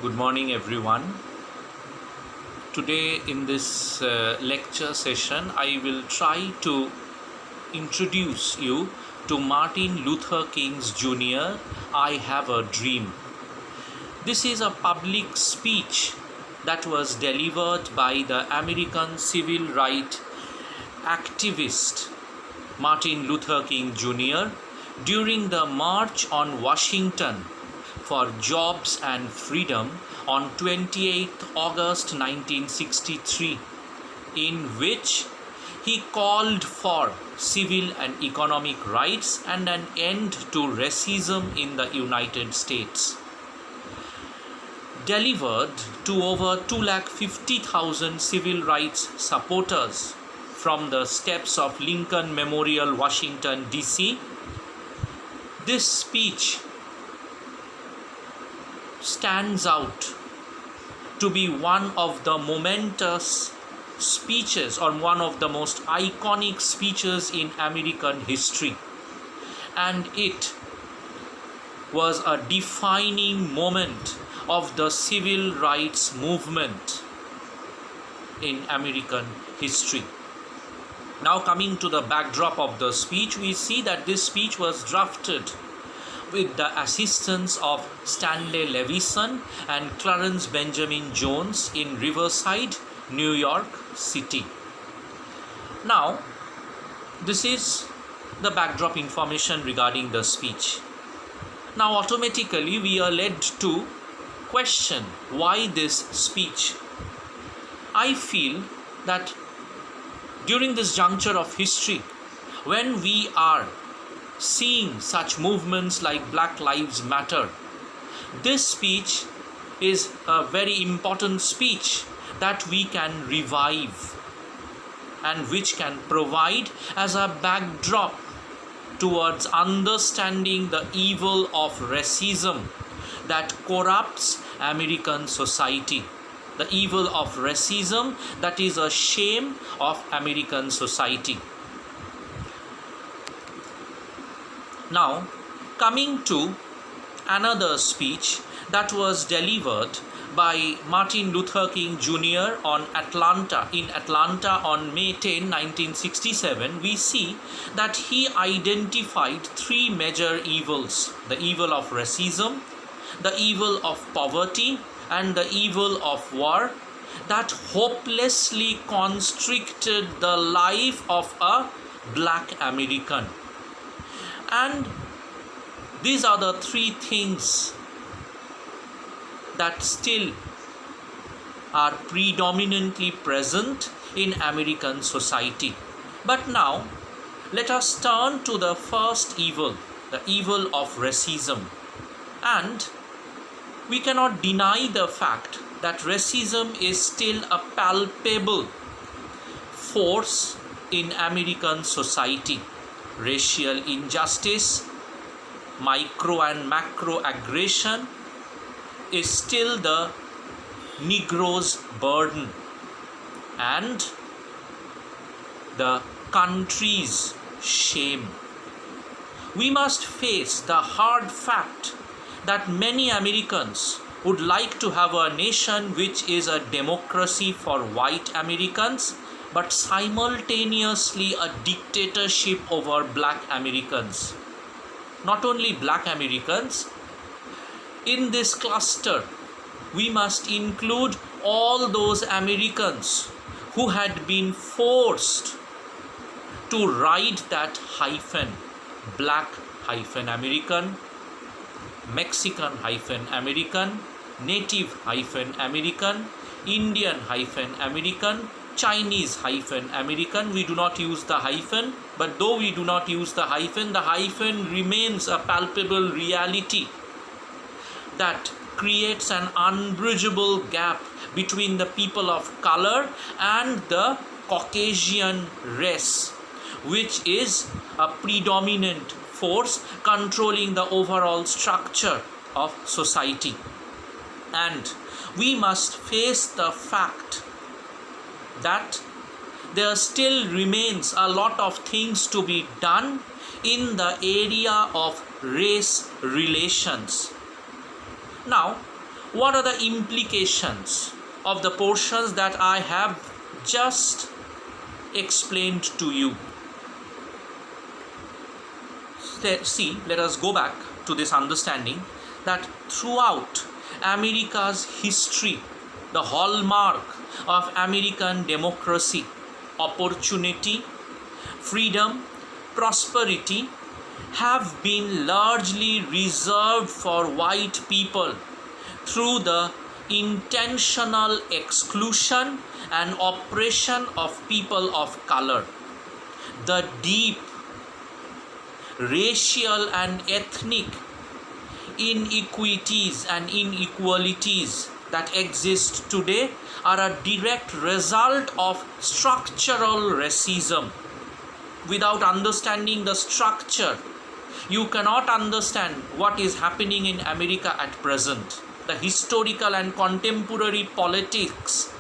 Good morning, everyone. Today, in this lecture session, I will try to introduce you to Martin Luther King's Jr. I Have a Dream. This is a public speech that was delivered by the American civil rights activist Martin Luther King Jr. during the March on Washington for Jobs and Freedom on 28th August 1963, in which he called for civil and economic rights and an end to racism in the United States. Delivered to over 250,000 civil rights supporters from the steps of Lincoln Memorial, Washington, D.C., this speech stands out to be one of the momentous speeches or one of the most iconic speeches in American history, and it was a defining moment of the civil rights movement in American history. Now, coming to the backdrop of the speech, we see that this speech was drafted with the assistance of Stanley Levison and Clarence Benjamin Jones in Riverside, New York City. Now, this is the backdrop information regarding the speech. Now, automatically we are led to question why this speech. I feel that during this juncture of history, when we are seeing such movements like Black Lives Matter, this speech is a very important speech that we can revive and which can provide as a backdrop towards understanding the evil of racism that corrupts American society. The evil of racism that is a shame of American society. Now, coming to another speech that was delivered by Martin Luther King Jr. in Atlanta on May 10, 1967, we see that he identified three major evils: the evil of racism, the evil of poverty, and the evil of war that hopelessly constricted the life of a Black American. And these are the three things that still are predominantly present in American society. But now, let us turn to the first evil, the evil of racism. And we cannot deny the fact that racism is still a palpable force in American society. Racial injustice, micro and macro aggression is still the Negro's burden and the country's shame. We must face the hard fact that many Americans would like to have a nation which is a democracy for white Americans, but simultaneously a dictatorship over Black Americans. Not only Black Americans, in this cluster, we must include all those Americans who had been forced to ride that hyphen, Black-American, Mexican-American, Native-American, Indian-American, Chinese-American. We do not use the hyphen, but though we do not use the hyphen remains a palpable reality that creates an unbridgeable gap between the people of color and the Caucasian race, which is a predominant force controlling the overall structure of society. And we must face the fact that there still remains a lot of things to be done in the area of race relations. Now, What are the implications of the portions that I have just explained to you? See, let us go back to this understanding that throughout America's history, the hallmark of American democracy, opportunity, freedom, prosperity have been largely reserved for white people through the intentional exclusion and oppression of people of color. The deep racial and ethnic inequities and inequalities that exist today are a direct result of structural racism. Without understanding the structure, you cannot understand what is happening in America at present. The historical and contemporary politics,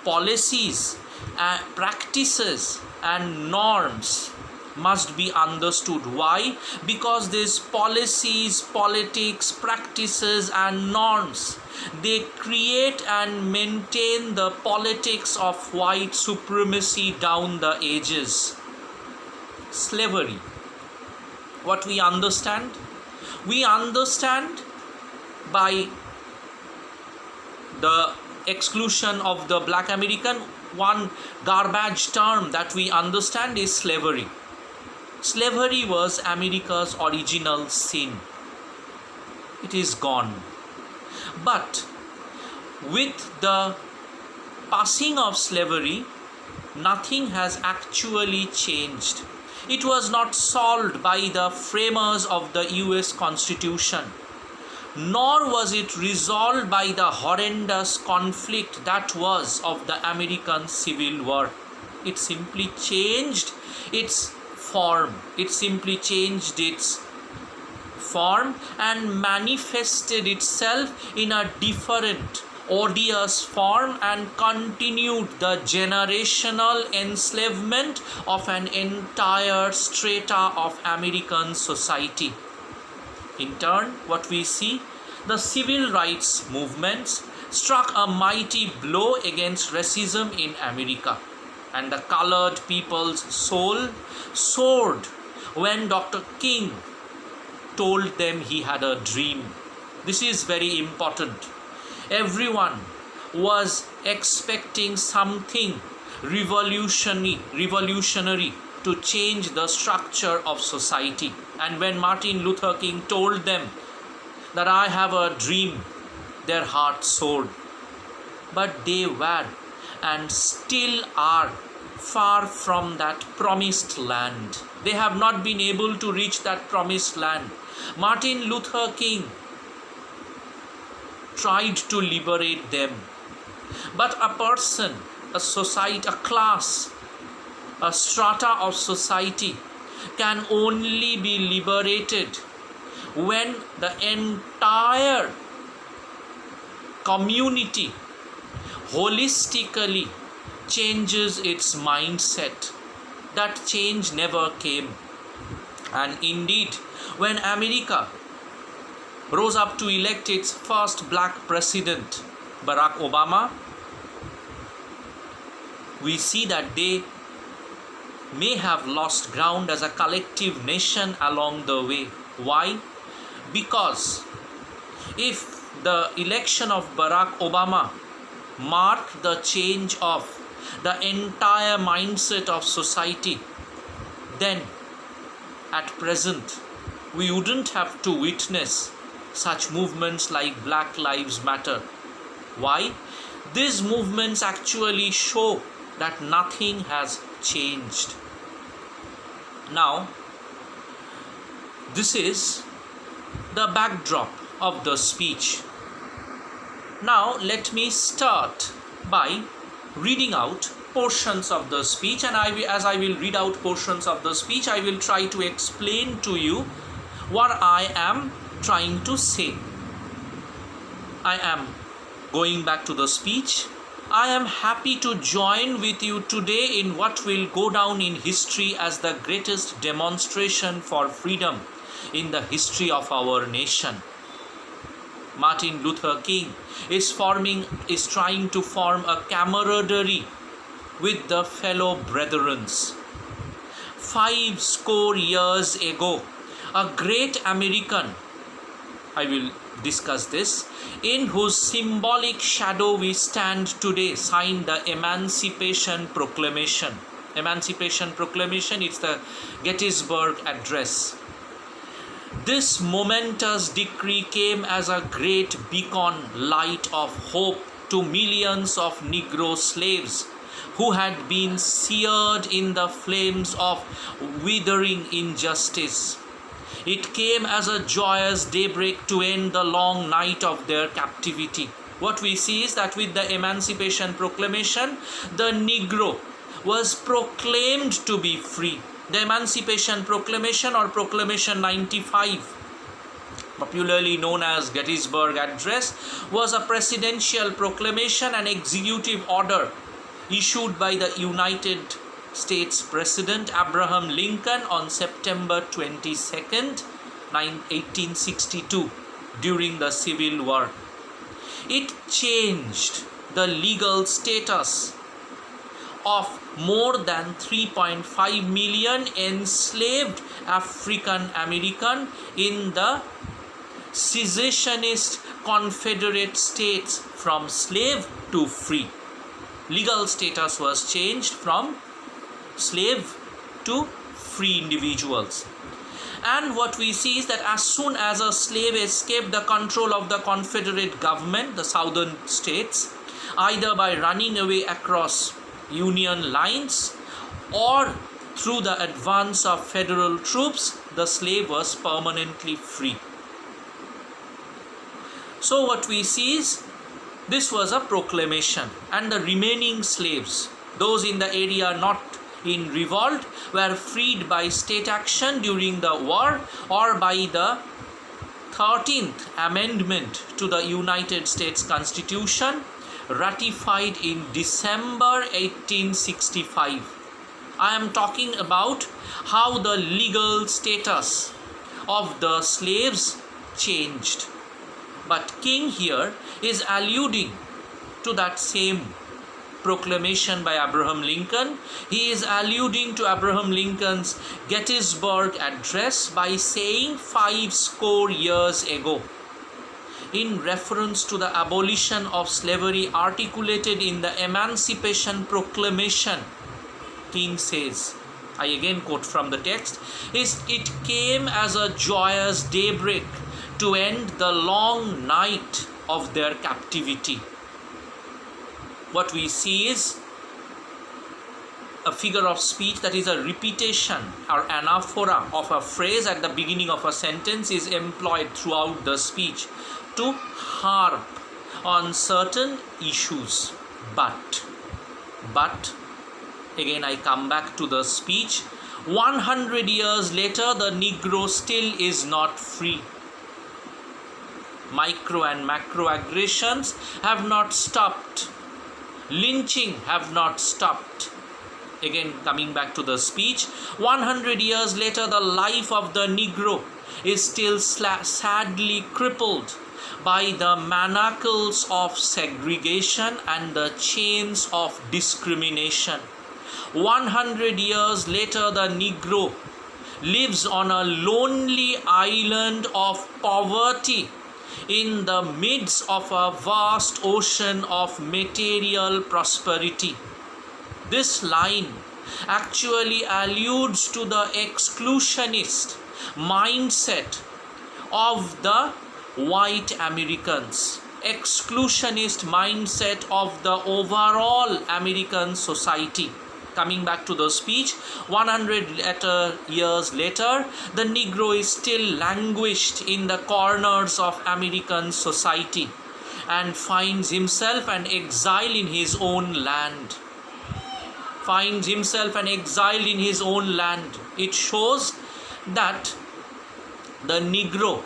policies, practices and norms must be understood. Why? Because these policies, politics, practices and norms, they create and maintain the politics of white supremacy down the ages. Slavery. What we understand? We understand by the exclusion of the black American, one garbage term that we understand is slavery. Slavery was America's original sin. It is gone. But with the passing of slavery, nothing has actually changed. It was not solved by the framers of the US Constitution, nor was it resolved by the horrendous conflict that was of the American Civil War. It simply changed its form. It simply changed its form and manifested itself in a different, odious form and continued the generational enslavement of an entire strata of American society. In turn, what we see, the civil rights movements struck a mighty blow against racism in America, and the colored people's soul soared when Dr. King told them he had a dream. This is very important. Everyone was expecting something revolutionary to change the structure of society. And when Martin Luther King told them that I have a dream, their hearts soared. But they were and still are far from that promised land. They have not been able to reach that promised land. Martin Luther King tried to liberate them. But a person, a society, a class, a strata of society can only be liberated when the entire community holistically changes its mindset. That change never came. And indeed, when America rose up to elect its first black president, Barack Obama, we see that they may have lost ground as a collective nation along the way. Why? Because if the election of Barack Obama marked the change of the entire mindset of society, then at present we wouldn't have to witness such movements like Black Lives Matter. Why? These movements actually show that nothing has changed. Now, this is the backdrop of the speech. Now, let me start by reading out portions of the speech, and as I will read out portions of the speech, I will try to explain to you what I am trying to say. I am going back to the speech. I am happy to join with you today in what will go down in history as the greatest demonstration for freedom in the history of our nation. Martin Luther King, is trying to form a camaraderie with the fellow brethrens. 50 years ago, a great American, I will discuss this, in whose symbolic shadow we stand today, signed the Emancipation Proclamation. Emancipation Proclamation, it's the Gettysburg Address. This momentous decree came as a great beacon light of hope to millions of Negro slaves who had been seared in the flames of withering injustice. It came as a joyous daybreak to end the long night of their captivity. What we see is that with the Emancipation Proclamation, the Negro was proclaimed to be free. The Emancipation Proclamation, or Proclamation 95, popularly known as Gettysburg Address, was a presidential proclamation and executive order issued by the United States President Abraham Lincoln on September 22nd, 1862, during the Civil War. It changed the legal status of more than 3.5 million enslaved African American in the secessionist Confederate States from slave to free. Legal status was changed from slave to free individuals. And what we see is that as soon as a slave escaped the control of the Confederate government, the southern states, either by running away across Union lines or through the advance of federal troops, the slave was permanently free. So what we see is this was a proclamation, and the remaining slaves, those in the area not in revolt, were freed by state action during the war or by the 13th Amendment to the United States Constitution, ratified in December 1865. I am talking about how the legal status of the slaves changed. But King here is alluding to that same proclamation by Abraham Lincoln. He is alluding to Abraham Lincoln's Gettysburg Address by saying 50 years ago, in reference to the abolition of slavery articulated in the Emancipation Proclamation. King says, I again quote from the text, it came as a joyous daybreak to end the long night of their captivity. What we see is a figure of speech, that is a repetition or anaphora of a phrase at the beginning of a sentence, is employed throughout the speech to harp on certain issues. But, again I come back to the speech, 100 years later the Negro still is not free. Micro and macro aggressions have not stopped. Lynching have not stopped. Again coming back to the speech, 100 years later the life of the Negro is still sadly crippled by the manacles of segregation and the chains of discrimination. 100 years later the Negro lives on a lonely island of poverty in the midst of a vast ocean of material prosperity. This line actually alludes to the exclusionist mindset of the white Americans, exclusionist mindset of the overall American society. Coming back to the speech, 100 years later, the Negro is still languished in the corners of American society and finds himself an exile in his own land. It shows that the Negro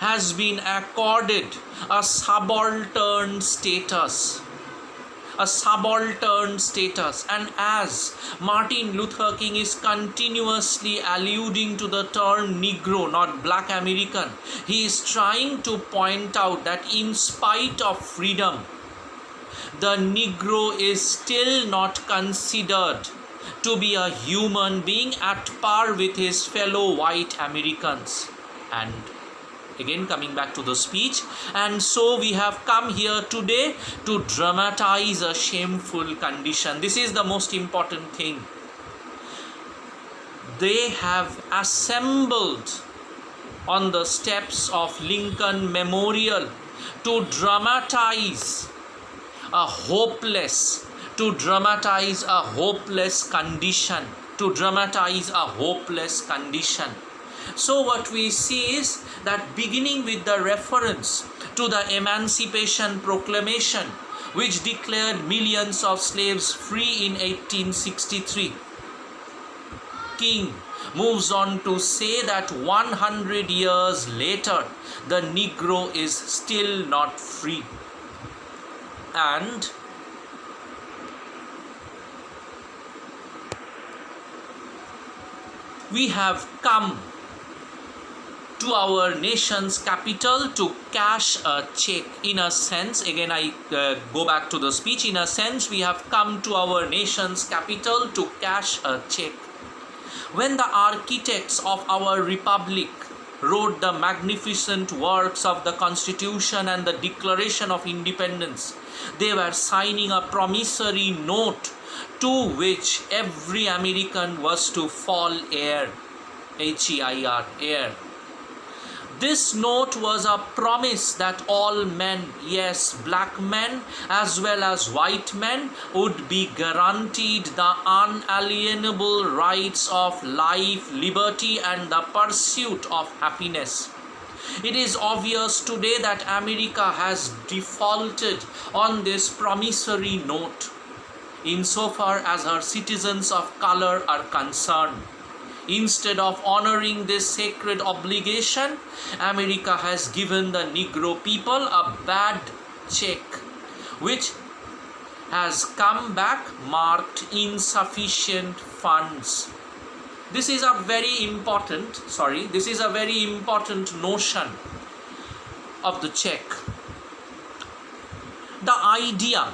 has been accorded a subaltern status, a subaltern status. And as Martin Luther King is continuously alluding to the term Negro, not Black American, he is trying to point out that in spite of freedom, the Negro is still not considered to be a human being at par with his fellow white Americans. And again, coming back to the speech, and so we have come here today to dramatize a shameful condition. This is the most important thing. They have assembled on the steps of Lincoln Memorial to dramatize a hopeless condition, So what we see is that beginning with the reference to the Emancipation Proclamation, which declared millions of slaves free in 1863, King moves on to say that 100 years later, the Negro is still not free. And we have come to our nation's capital to cash a check. In a sense, again I go back to the speech, in a sense we have come to our nation's capital to cash a check. When the architects of our republic wrote the magnificent works of the Constitution and the Declaration of Independence, they were signing a promissory note to which every American was to fall heir, H-E-I-R, heir. This note was a promise that all men, yes, black men as well as white men, would be guaranteed the unalienable rights of life, liberty, and the pursuit of happiness. It is obvious today that America has defaulted on this promissory note insofar as her citizens of color are concerned. Instead of honoring this sacred obligation, America has given the Negro people a bad check, which has come back marked insufficient funds. This is a very important notion of the check. The idea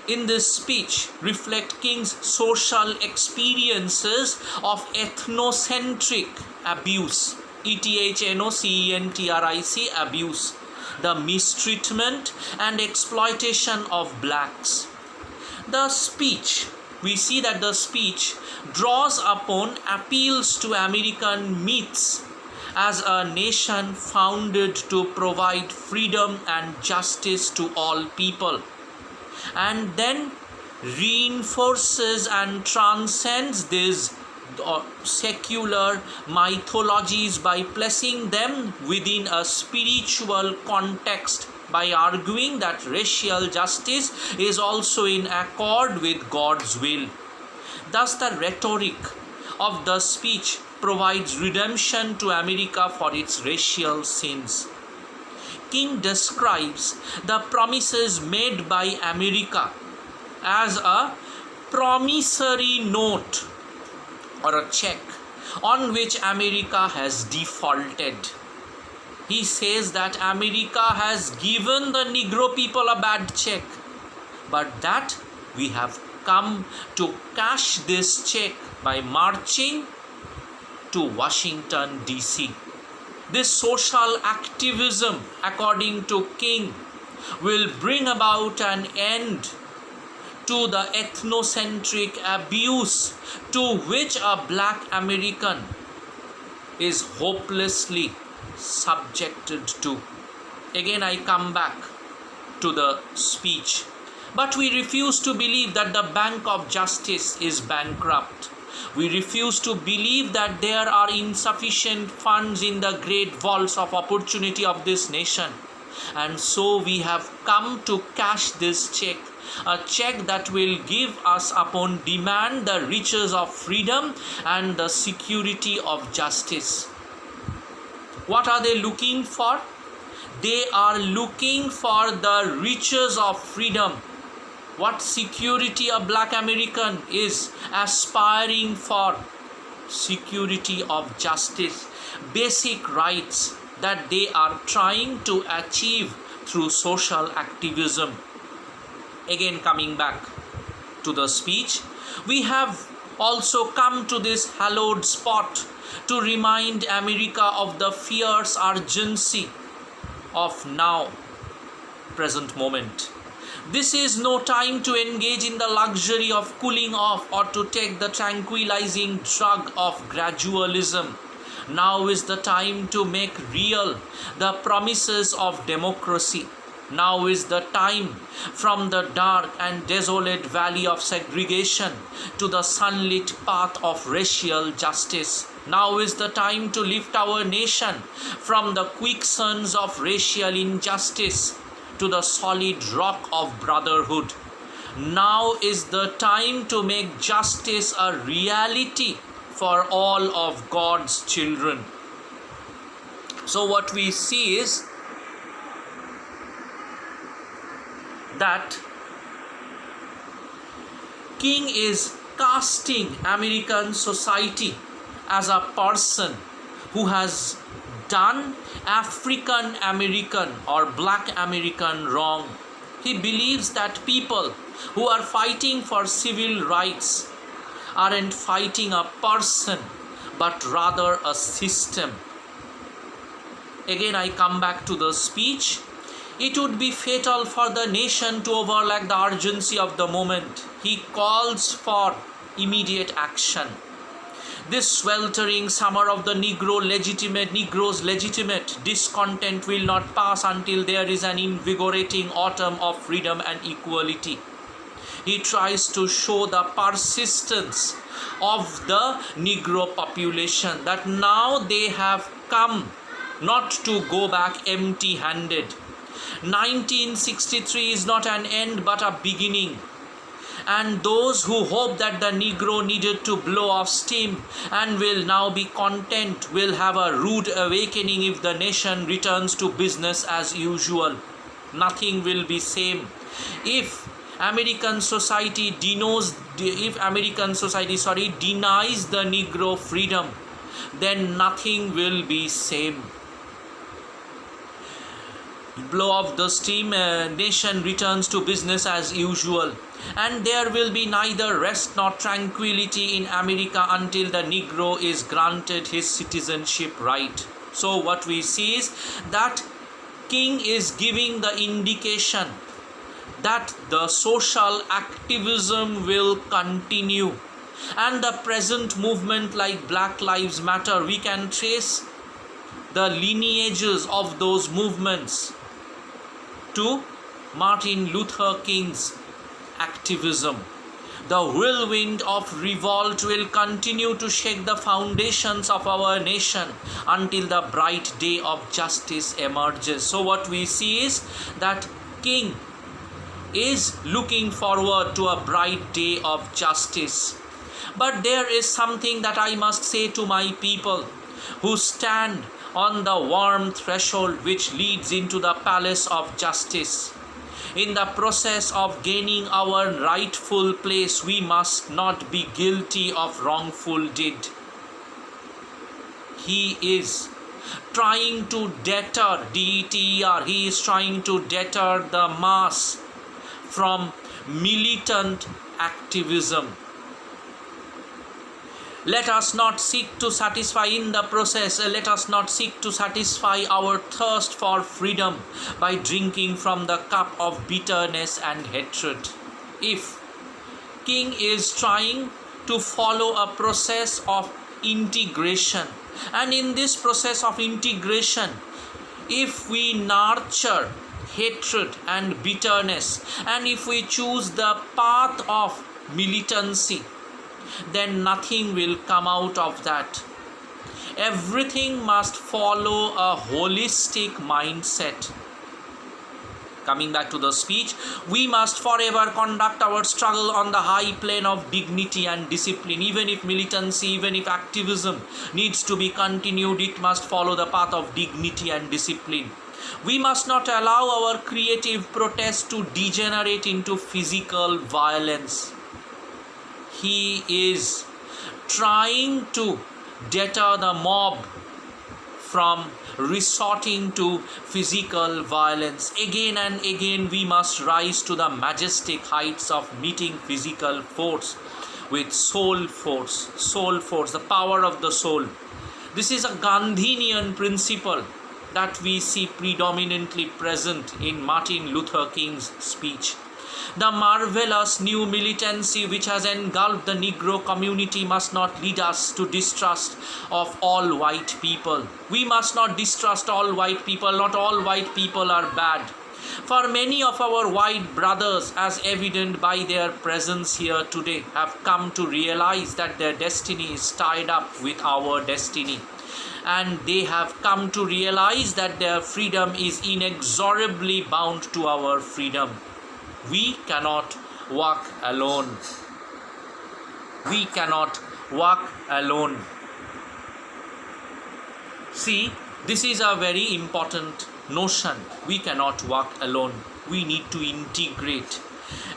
in this speech reflect King's social experiences of ethnocentric abuse, ETHNOCENTRIC abuse, the mistreatment and exploitation of blacks. We see that the speech draws upon appeals to American myths as a nation founded to provide freedom and justice to all people, and then reinforces and transcends these secular mythologies by placing them within a spiritual context, by arguing that racial justice is also in accord with God's will. Thus, the rhetoric of the speech provides redemption to America for its racial sins. King describes the promises made by America as a promissory note or a check on which America has defaulted. He says that America has given the Negro people a bad check, but that we have come to cash this check by marching to Washington, D.C. This social activism, according to King, will bring about an end to the ethnocentric abuse to which a black American is hopelessly subjected to. Again, I come back to the speech. But we refuse to believe that the Bank of Justice is bankrupt. We refuse to believe that there are insufficient funds in the great vaults of opportunity of this nation. And so we have come to cash this check, a check that will give us upon demand the riches of freedom and the security of justice. What are they looking for? They are looking for the riches of freedom what security a black American is aspiring for: security of justice, basic rights that they are trying to achieve through social activism. Again, coming back to the speech, we have also come to this hallowed spot to remind America of the fierce urgency of now present moment. This is no time to engage in the luxury of cooling off or to take the tranquilizing drug of gradualism. Now is the time to make real the promises of democracy. Now is the time from the dark and desolate valley of segregation to the sunlit path of racial justice. Now is the time to lift our nation from the quicksands of racial injustice to the solid rock of brotherhood. Now is the time to make justice a reality for all of God's children. So what we see is that King is casting American society as a person who has done African American or black American wrong. He believes that people who are fighting for civil rights aren't fighting a person but rather a system. Again, I come back to the speech. It would be fatal for the nation to overlook the urgency of the moment. He calls for immediate action. This sweltering summer of the Negro's legitimate discontent will not pass until there is an invigorating autumn of freedom and equality. He tries to show the persistence of the Negro population that now they have come not to go back empty-handed. 1963 is not an end but a beginning. And those who hope that the Negro needed to blow off steam and will now be content will have a rude awakening if the nation returns to business as usual. Nothing will be same. If American society denies the Negro freedom, then nothing will be same. Blow off the steam, nation returns to business as usual, and there will be neither rest nor tranquility in America until the Negro is granted his citizenship right. So what we see is that King is giving the indication that the social activism will continue, and the present movement like Black Lives Matter, we can trace the lineages of those movements to Martin Luther King's activism. The whirlwind of revolt will continue to shake the foundations of our nation until the bright day of justice emerges. So what we see is that King is looking forward to a bright day of justice. But there is something that I must say to my people who stand on the warm threshold which leads into the palace of justice. In the process of gaining our rightful place, we must not be guilty of wrongful deed. He is trying to deter, DETER, he is trying to deter the mass from militant activism. Let us not seek to satisfy in the process, let us not seek to satisfy our thirst for freedom by drinking from the cup of bitterness and hatred. If King is trying to follow a process of integration, and in this process of integration, if we nurture hatred and bitterness, and if we choose the path of militancy, then nothing will come out of that. Everything must follow a holistic mindset. Coming back to the speech, we must forever conduct our struggle on the high plane of dignity and discipline. Even if militancy, even if activism needs to be continued, it must follow the path of dignity and discipline. We must not allow our creative protest to degenerate into physical violence. He is trying to deter the mob from resorting to physical violence. Again and again, we must rise to the majestic heights of meeting physical force with soul force, the power of the soul. This is a Gandhian principle that we see predominantly present in Martin Luther King's speech. The marvelous new militancy which has engulfed the Negro community must not lead us to distrust of all white people. We must not distrust all white people. Not all white people are bad. For many of our white brothers, as evident by their presence here today, have come to realize that their destiny is tied up with our destiny. And they have come to realize that their freedom is inexorably bound to our freedom. We cannot walk alone. We cannot walk alone. See, this is a very important notion. We cannot walk alone. We need to integrate.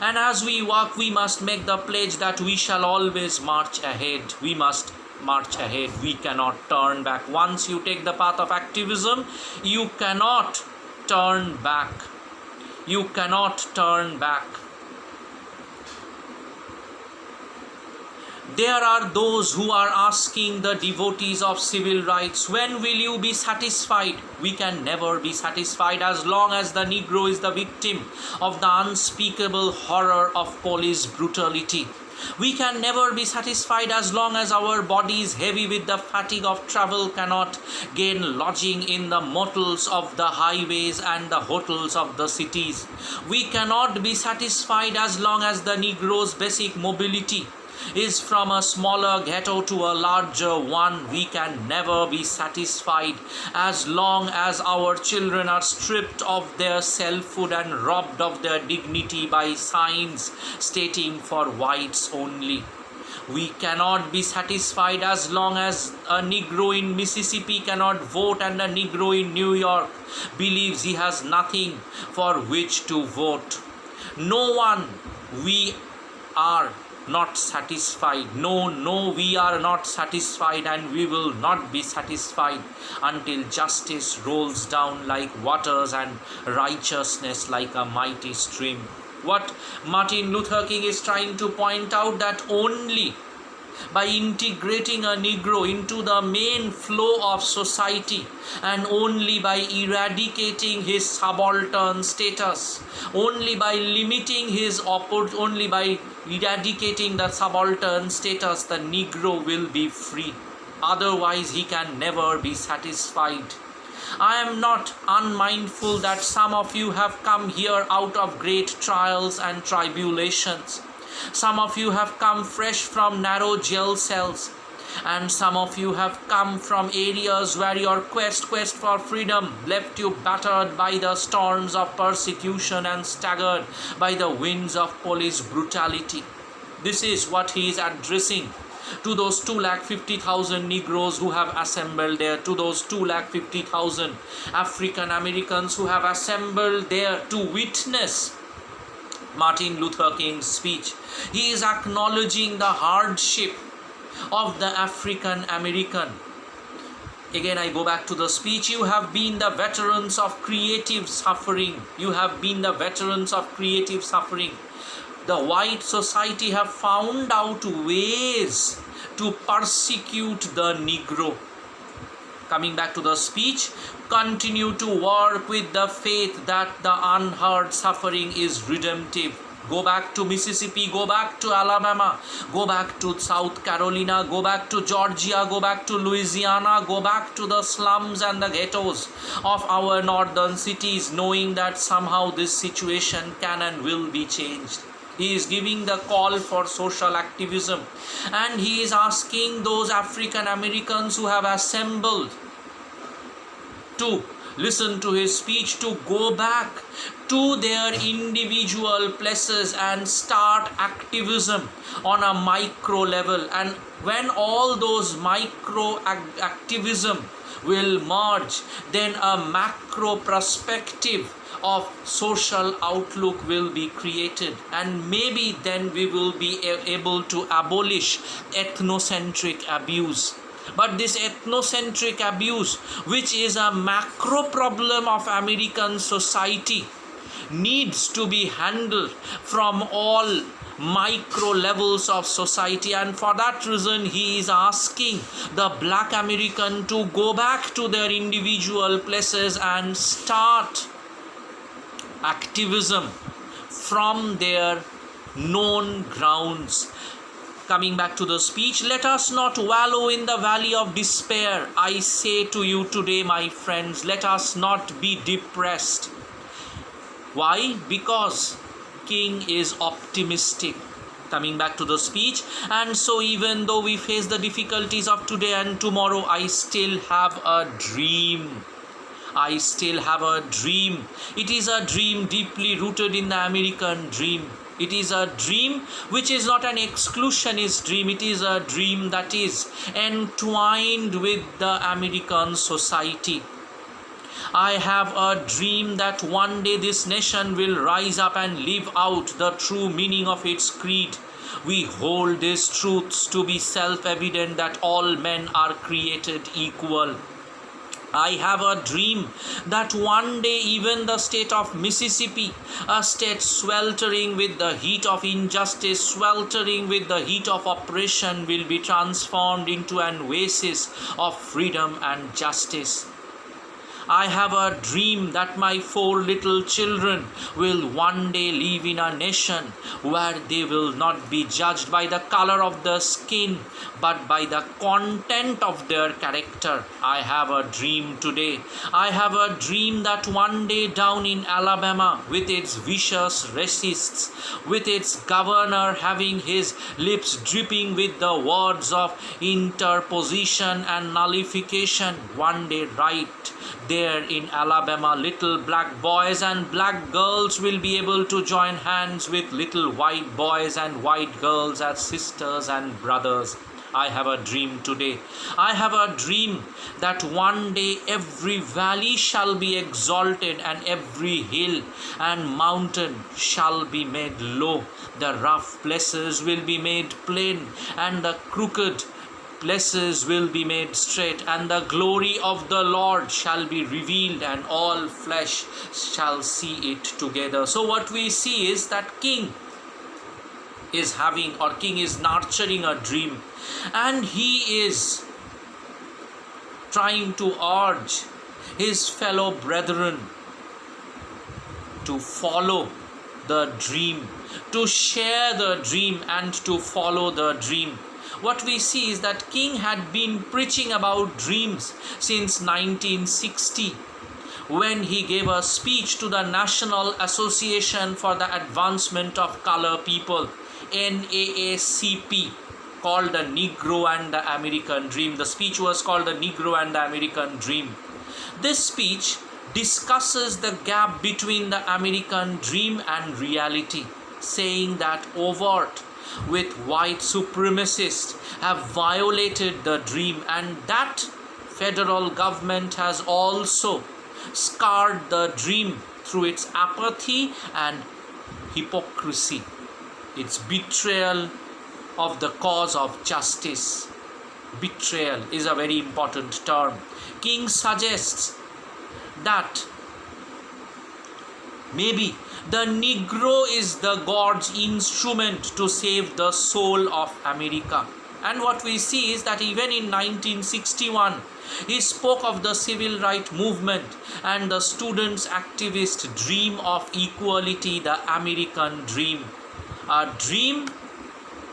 And as we walk, we must make the pledge that we shall always march ahead. We must march ahead. We cannot turn back. Once you take the path of activism, you cannot turn back. You cannot turn back. There are those who are asking the devotees of civil rights, when will you be satisfied? We can never be satisfied as long as the Negro is the victim of the unspeakable horror of police brutality. We can never be satisfied as long as our bodies, heavy with the fatigue of travel, cannot gain lodging in the motels of the highways and the hotels of the cities. We cannot be satisfied as long as the Negro's basic mobility is from a smaller ghetto to a larger one. We can never be satisfied as long as our children are stripped of their selfhood and robbed of their dignity by signs stating for whites only. We cannot be satisfied as long as a Negro in Mississippi cannot vote and a Negro in New York believes he has nothing for which to vote. No one. We are not satisfied. No, we are not satisfied, and we will not be satisfied until justice rolls down like waters and righteousness like a mighty stream. What Martin Luther King is trying to point out, that only by integrating a Negro into the main flow of society, and only by eradicating his subaltern status, only by limiting his only by eradicating the subaltern status, the Negro will be free. Otherwise, he can never be satisfied. I am not unmindful that some of you have come here out of great trials and tribulations. Some of you have come fresh from narrow jail cells, and some of you have come from areas where your quest for freedom left you battered by the storms of persecution and staggered by the winds of police brutality. This is what he is addressing to those 250,000 Negroes who have assembled there, to those 250,000 African Americans who have assembled there to witness Martin Luther King's speech. He is acknowledging the hardship of the African American. Again, I go back to the speech. You have been the veterans of creative suffering. You have been the veterans of creative suffering. The white society have found out ways to persecute the Negro. Coming back to the speech, continue to work with the faith that the unheard suffering is redemptive. Go back to Mississippi, go back to Alabama, go back to South Carolina, go back to Georgia, go back to Louisiana, go back to the slums and the ghettos of our northern cities, knowing that somehow this situation can and will be changed. He is giving the call for social activism, and he is asking those African Americans who have assembled to listen to his speech to go back to their individual places and start activism on a micro level. And when all those micro activism will merge, then a macro perspective of social outlook will be created, and maybe then we will be able to abolish ethnocentric abuse. But this ethnocentric abuse, which is a macro problem of American society, needs to be handled from all micro levels of society, and for that reason he is asking the Black American to go back to their individual places and start activism from their known grounds. Coming back to the speech, let us not wallow in the valley of despair. I say to you today, my friends, let us not be depressed. Why? Because King is optimistic. Coming back to the speech, and so even though we face the difficulties of today and tomorrow, I still have a dream. I still have a dream. It is a dream deeply rooted in the American dream. It is a dream which is not an exclusionist dream. It is a dream that is entwined with the American society. I have a dream that one day this nation will rise up and live out the true meaning of its creed. We hold these truths to be self-evident, that all men are created equal. I have a dream that one day even the state of Mississippi, a state sweltering with the heat of injustice, sweltering with the heat of oppression, will be transformed into an oasis of freedom and justice. I have a dream that my 4 little children will one day live in a nation where they will not be judged by the color of their skin, but by the content of their character. I have a dream today. I have a dream that one day down in Alabama, with its vicious racists, with its governor having his lips dripping with the words of interposition and nullification, one day right there in Alabama, little black boys and black girls will be able to join hands with little white boys and white girls as sisters and brothers. I have a dream today. I have a dream that one day every valley shall be exalted and every hill and mountain shall be made low. The rough places will be made plain and the crooked places will be made straight, and the glory of the Lord shall be revealed, and all flesh shall see it together. So what we see is that King is nurturing a dream, and he is trying to urge his fellow brethren to follow the dream, to share the dream, and to follow the dream. What we see is that King had been preaching about dreams since 1960, when he gave a speech to the National Association for the Advancement of Color People, NAACP, called the Negro and the American Dream. The speech was called the Negro and the American Dream. This speech discusses the gap between the American dream and reality, saying that overt with white supremacists have violated the dream, and that federal government has also scarred the dream through its apathy and hypocrisy, its betrayal of the cause of justice. Betrayal is a very important term. King suggests that maybe the Negro is the God's instrument to save the soul of America. And what we see is that even in 1961, he spoke of the civil rights movement and the students' activist dream of equality, the American dream. A dream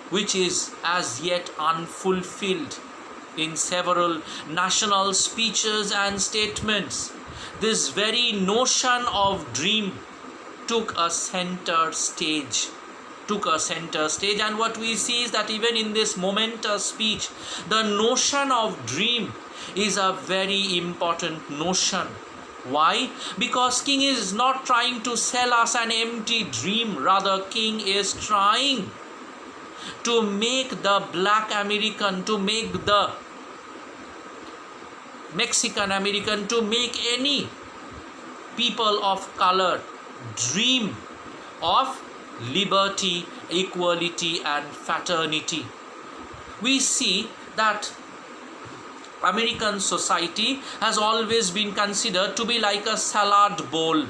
which is as yet unfulfilled. In several national speeches and statements, this very notion of dream took a center stage, and what we see is that even in this momentous speech, the notion of dream is a very important notion. Why? Because King is not trying to sell us an empty dream. Rather, King is trying to make the Black American, to make the Mexican American, to make any people of color dream of liberty, equality, and fraternity. We see that American society has always been considered to be like a salad bowl.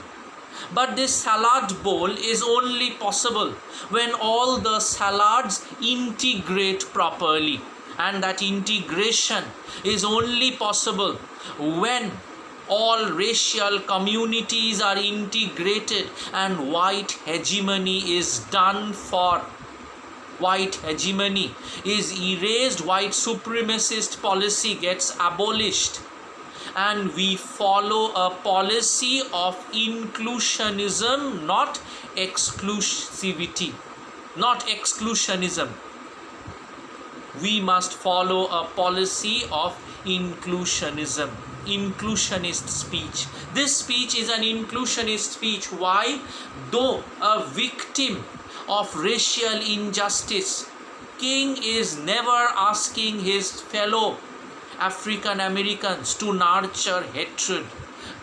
But this salad bowl is only possible when all the salads integrate properly. And that integration is only possible when all racial communities are integrated and white hegemony is done for. White hegemony is erased, white supremacist policy gets abolished, and we follow a policy of inclusionism, not exclusivity, not exclusionism. We must follow a policy of inclusionism, inclusionist speech. This speech is an inclusionist speech. Why? Though a victim of racial injustice, King is never asking his fellow African Americans to nurture hatred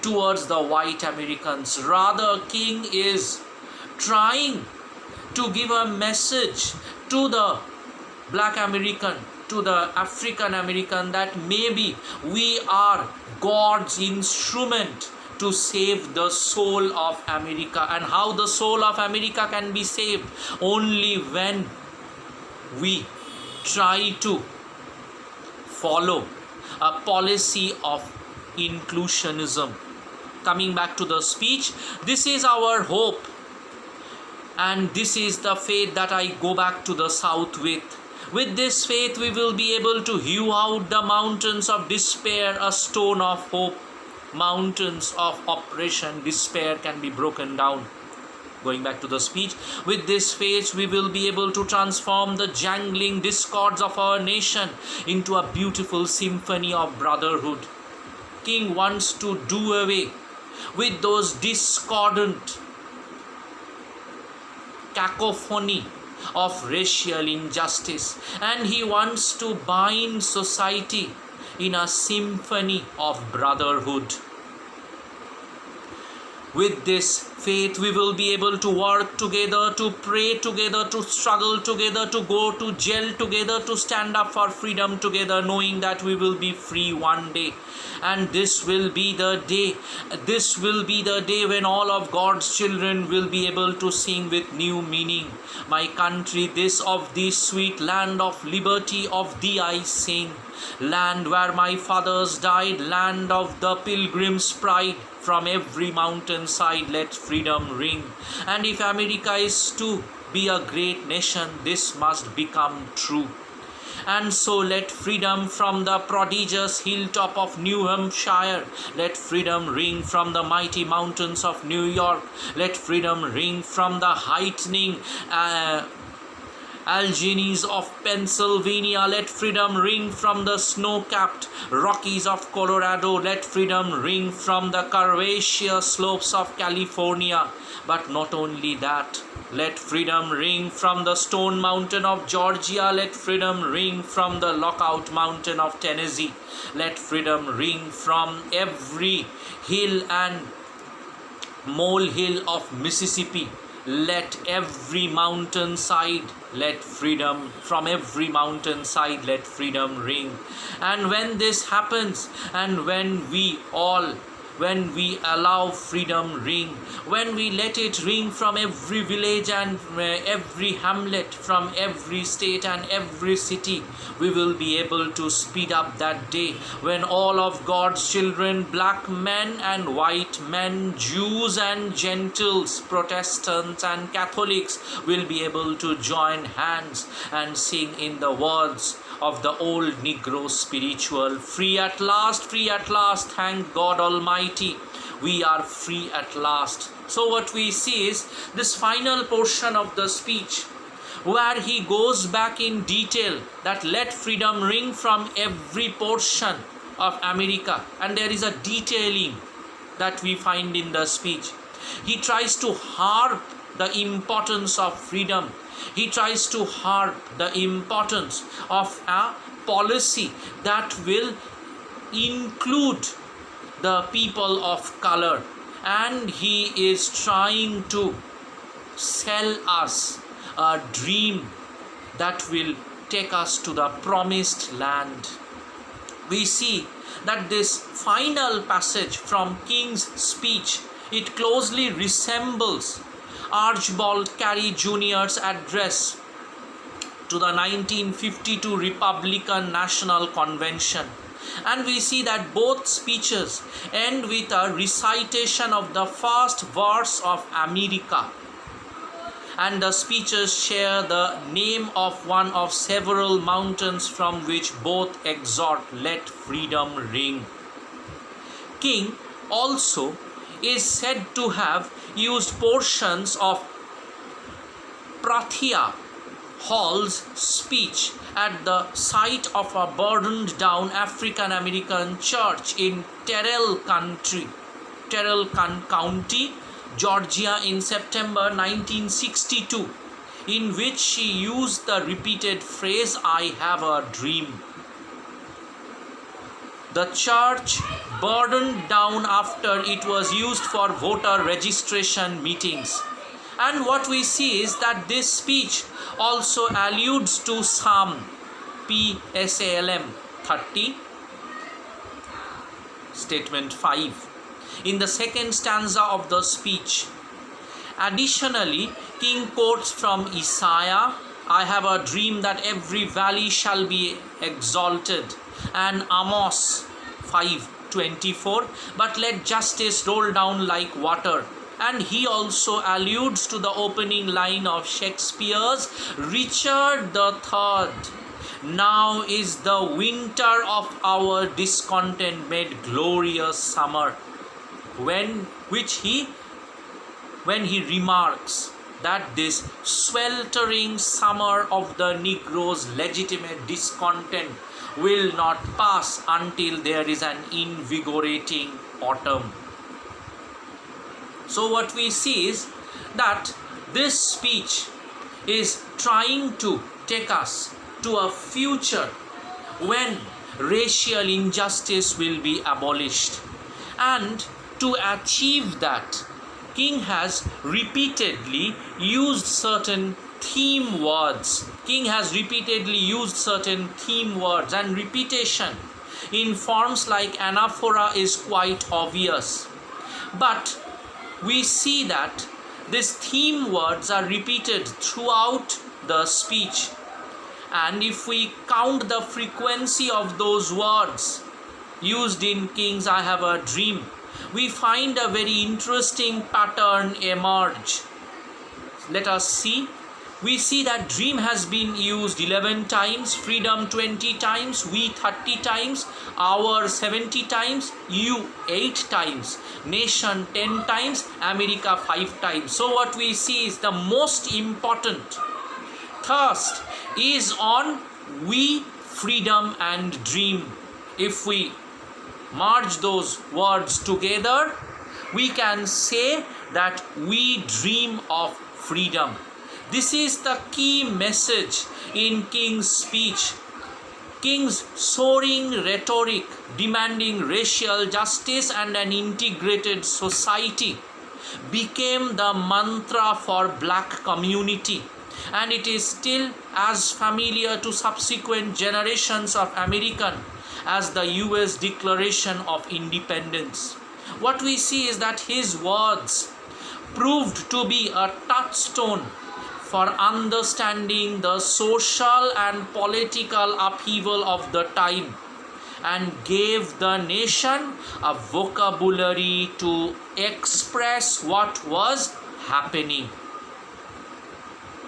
towards the white Americans. Rather, King is trying to give a message to the Black American, to the African American, that maybe we are God's instrument to save the soul of America. And how the soul of America can be saved? Only when we try to follow a policy of inclusionism. Coming back to the speech, this is our hope, and this is the faith that I go back to the South with. With this faith, we will be able to hew out the mountains of despair a stone of hope. Mountains of oppression, despair can be broken down. Going back to the speech, with this faith we will be able to transform the jangling discords of our nation into a beautiful symphony of brotherhood. King wants to do away with those discordant cacophony of racial injustice, and he wants to bind society in a symphony of brotherhood. With this faith, we will be able to work together, to pray together, to struggle together, to go to jail together, to stand up for freedom together, knowing that we will be free one day. And this will be the day, when all of God's children will be able to sing with new meaning. My country, this of thee, sweet land of liberty, of thee I sing. Land where my fathers died, land of the pilgrim's pride. From every mountain side let freedom ring. And if America is to be a great nation, this must become true. And so let freedom from the prodigious hilltop of New Hampshire, let freedom ring from the mighty mountains of New York, let freedom ring from the heightening Alleghenies of Pennsylvania, let freedom ring from the snow-capped Rockies of Colorado, let freedom ring from the curvaceous slopes of California. But not only that, let freedom ring from the Stone Mountain of Georgia, let freedom ring from the Lookout Mountain of Tennessee, let freedom ring from every hill and molehill of Mississippi. Let every mountainside, let freedom, from every mountainside, let freedom ring. And when this happens, and when we allow freedom ring, when we let it ring from every village and every hamlet, from every state and every city, we will be able to speed up that day when all of God's children, black men and white men, Jews and Gentiles, Protestants and Catholics, will be able to join hands and sing in the words of the old Negro spiritual, free at last, thank God Almighty, we are free at last. So what we see is this final portion of the speech where he goes back in detail that let freedom ring from every portion of America, and there is a detailing that we find in the speech. He tries to harp the importance of freedom. He tries to harp the importance of a policy that will include the people of color, and he is trying to sell us a dream that will take us to the promised land. We see that this final passage from King's speech, it closely resembles Archibald Carey Jr.'s address to the 1952 Republican National Convention. And we see that both speeches end with a recitation of the first verse of America. And the speeches share the name of one of several mountains from which both exhort, "Let freedom ring." King also is said to have used portions of Prathia Hall's speech at the site of a burned down African American church in Terrell County, Georgia in September 1962, in which she used the repeated phrase, "I have a dream." The church burned down after it was used for voter registration meetings. And what we see is that this speech also alludes to Psalm Psalm 30, statement 5, in the second stanza of the speech. Additionally, King quotes from Isaiah, "I have a dream that every valley shall be exalted," and Amos 5:24, "But let justice roll down like water." And he also alludes to the opening line of Shakespeare's Richard III, "Now is the winter of our discontent made glorious summer," when he remarks that this sweltering summer of the Negro's legitimate discontent will not pass until there is an invigorating autumn. So what we see is that this speech is trying to take us to a future when racial injustice will be abolished. And to achieve that, King has repeatedly used certain theme words. And repetition in forms like anaphora is quite obvious. But we see that these theme words are repeated throughout the speech. And if we count the frequency of those words used in King's "I have a dream," we find a very interesting pattern emerge. Let us see. We see that dream has been used 11 times, freedom 20 times, we 30 times, our 70 times, you 8 times, nation 10 times, America 5 times. So what we see is the most important thrust is on we, freedom and dream. If we merge those words together, we can say that we dream of freedom. This is the key message in King's speech. King's soaring rhetoric demanding racial justice and an integrated society became the mantra for black community, and it is still as familiar to subsequent generations of Americans as the US Declaration of Independence. What we see is that his words proved to be a touchstone for understanding the social and political upheaval of the time, and gave the nation a vocabulary to express what was happening.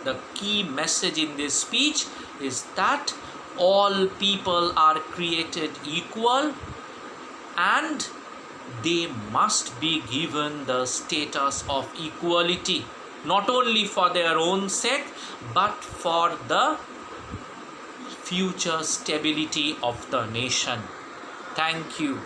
The key message in this speech is that all people are created equal and they must be given the status of equality, not only for their own sake but for the future stability of the nation. Thank you.